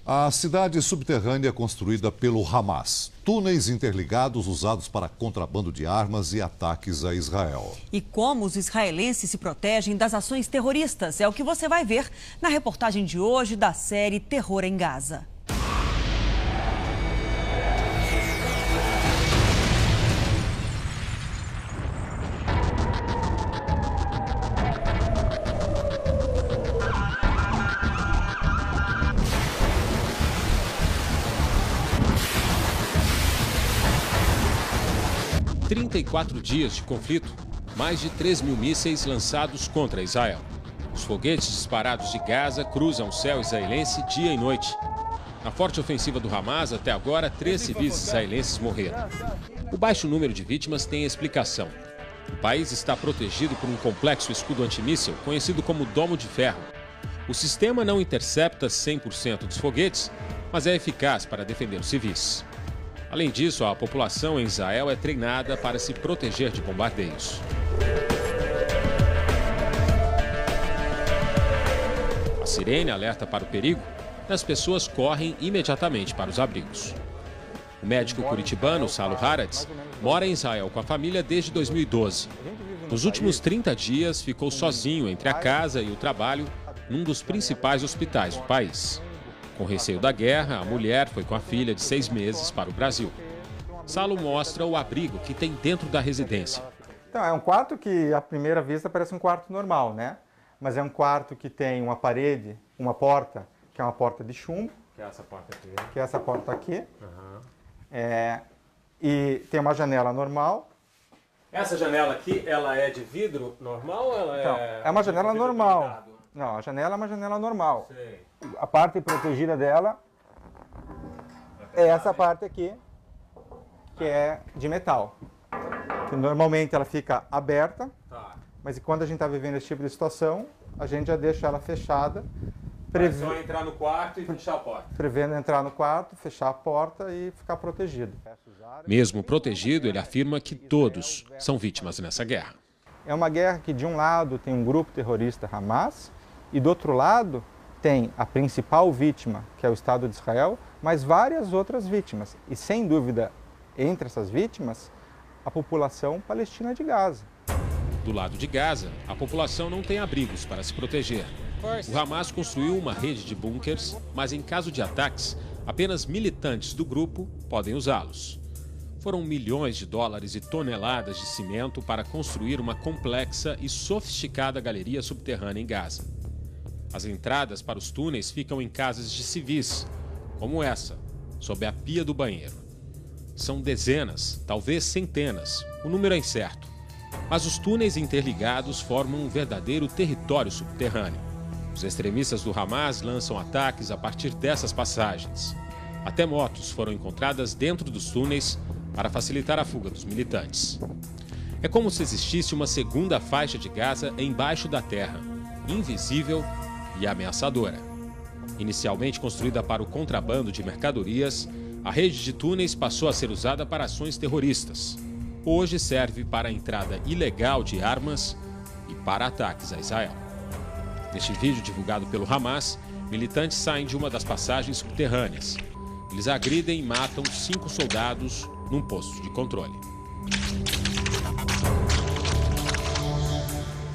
A cidade subterrânea construída pelo Hamas. Túneis interligados usados para contrabando de armas e ataques a Israel. E como os israelenses se protegem das ações terroristas é o que você vai ver na reportagem de hoje da série Terror em Gaza. Em 34 dias de conflito, mais de 3 mil mísseis lançados contra Israel. Os foguetes disparados de Gaza cruzam o céu israelense dia e noite. Na forte ofensiva do Hamas, até agora, 3 civis israelenses morreram. O baixo número de vítimas tem explicação. O país está protegido por um complexo escudo antimíssil conhecido como Domo de Ferro. O sistema não intercepta 100% dos foguetes, mas é eficaz para defender os civis. Além disso, a população em Israel é treinada para se proteger de bombardeios. A sirene alerta para o perigo e as pessoas correm imediatamente para os abrigos. O médico curitibano Salo Haratz mora em Israel com a família desde 2012. Nos últimos 30 dias, ficou sozinho entre a casa e o trabalho num dos principais hospitais do país. Com receio da guerra, a mulher foi com a filha de 6 meses para o Brasil. Salo mostra o abrigo que tem dentro da residência. Então, é um quarto que, à primeira vista, parece um quarto normal, né? Mas é um quarto que tem uma parede, uma porta, que é uma porta de chumbo. Que é essa porta aqui. Que é essa porta aqui. Uhum. E tem uma janela normal. Essa janela aqui, ela é de vidro normal ou ela então, é uma janela normal. Pintado? Não, a janela é uma janela normal. Sei. A parte protegida dela é essa parte aqui, que é de metal. Que normalmente ela fica aberta, mas quando a gente está vivendo esse tipo de situação, a gente já deixa ela fechada. É só entrar no quarto e fechar a porta. Prevendo entrar no quarto, fechar a porta e ficar protegido. Mesmo protegido, ele afirma que todos são vítimas nessa guerra. É uma guerra que de um lado tem um grupo terrorista Hamas e do outro lado tem a principal vítima, que é o Estado de Israel, mas várias outras vítimas. E, sem dúvida, entre essas vítimas, a população palestina de Gaza. Do lado de Gaza, a população não tem abrigos para se proteger. O Hamas construiu uma rede de bunkers, mas em caso de ataques, apenas militantes do grupo podem usá-los. Foram milhões de dólares e toneladas de cimento para construir uma complexa e sofisticada galeria subterrânea em Gaza. As entradas para os túneis ficam em casas de civis, como essa, sob a pia do banheiro. São dezenas, talvez centenas, o número é incerto. Mas os túneis interligados formam um verdadeiro território subterrâneo. Os extremistas do Hamas lançam ataques a partir dessas passagens. Até motos foram encontradas dentro dos túneis para facilitar a fuga dos militantes. É como se existisse uma segunda faixa de Gaza embaixo da terra, invisível e ameaçadora. Inicialmente construída para o contrabando de mercadorias, a rede de túneis passou a ser usada para ações terroristas. Hoje serve para a entrada ilegal de armas e para ataques a Israel. Neste vídeo divulgado pelo Hamas, militantes saem de uma das passagens subterrâneas. Eles agridem e matam 5 soldados num posto de controle.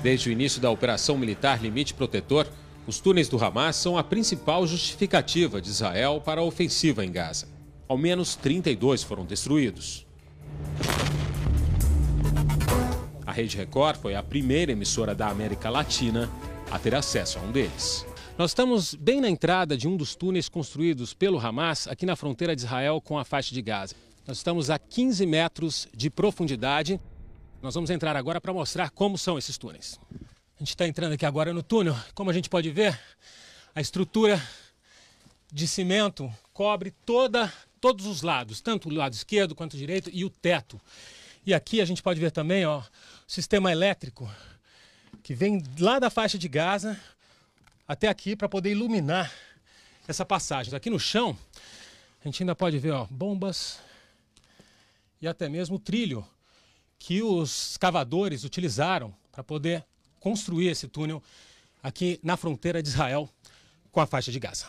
Desde o início da Operação Militar Limite Protetor, os túneis do Hamas são a principal justificativa de Israel para a ofensiva em Gaza. Ao menos 32 foram destruídos. A Rede Record foi a primeira emissora da América Latina a ter acesso a um deles. Nós estamos bem na entrada de um dos túneis construídos pelo Hamas aqui na fronteira de Israel com a faixa de Gaza. Nós estamos a 15 metros de profundidade. Nós vamos entrar agora para mostrar como são esses túneis. A gente está entrando aqui agora no túnel. Como a gente pode ver, a estrutura de cimento cobre todos os lados, tanto o lado esquerdo quanto o direito e o teto. E aqui a gente pode ver também o sistema elétrico que vem lá da faixa de Gaza até aqui para poder iluminar essa passagem. Aqui no chão, a gente ainda pode ver bombas e até mesmo o trilho que os escavadores utilizaram para poder construir esse túnel aqui na fronteira de Israel com a faixa de Gaza.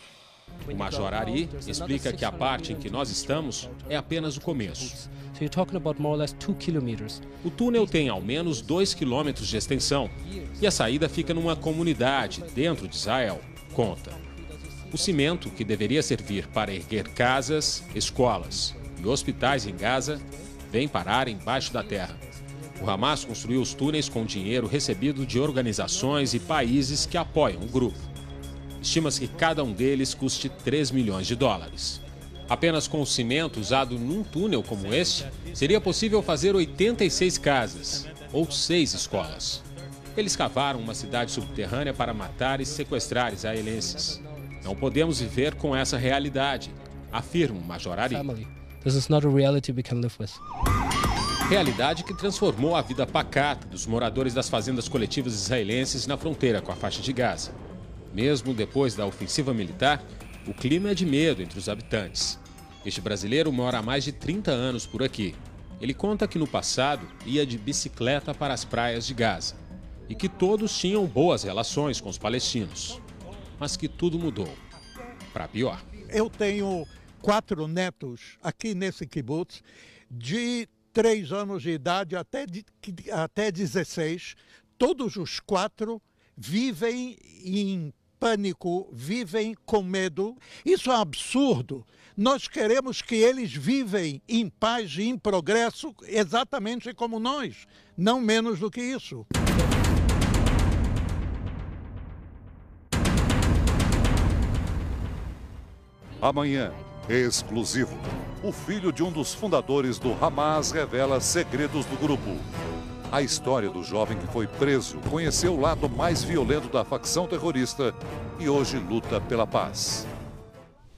O Major Ari explica que a parte em que nós estamos é apenas o começo. O túnel tem ao menos 2 quilômetros de extensão e a saída fica numa comunidade dentro de Israel, conta. O cimento, que deveria servir para erguer casas, escolas e hospitais em Gaza, vem parar embaixo da terra. O Hamas construiu os túneis com dinheiro recebido de organizações e países que apoiam o grupo. Estima-se que cada um deles custe 3 milhões de dólares. Apenas com o cimento usado num túnel como este, seria possível fazer 86 casas ou 6 escolas. Eles cavaram uma cidade subterrânea para matar e sequestrar israelenses. Não podemos viver com essa realidade, afirma o Major Ari. Realidade que transformou a vida pacata dos moradores das fazendas coletivas israelenses na fronteira com a faixa de Gaza. Mesmo depois da ofensiva militar, o clima é de medo entre os habitantes. Este brasileiro mora há mais de 30 anos por aqui. Ele conta que no passado ia de bicicleta para as praias de Gaza e que todos tinham boas relações com os palestinos, mas que tudo mudou para pior. Eu tenho 4 netos aqui nesse kibbutz, de 3 anos de idade até 16. Todos os 4 vivem em pânico, vivem com medo. Isso é um absurdo. Nós queremos que eles vivem em paz e em progresso exatamente como nós, não menos do que isso. Amanhã, exclusivo. O filho de um dos fundadores do Hamas revela segredos do grupo. A história do jovem que foi preso, conheceu o lado mais violento da facção terrorista e hoje luta pela paz.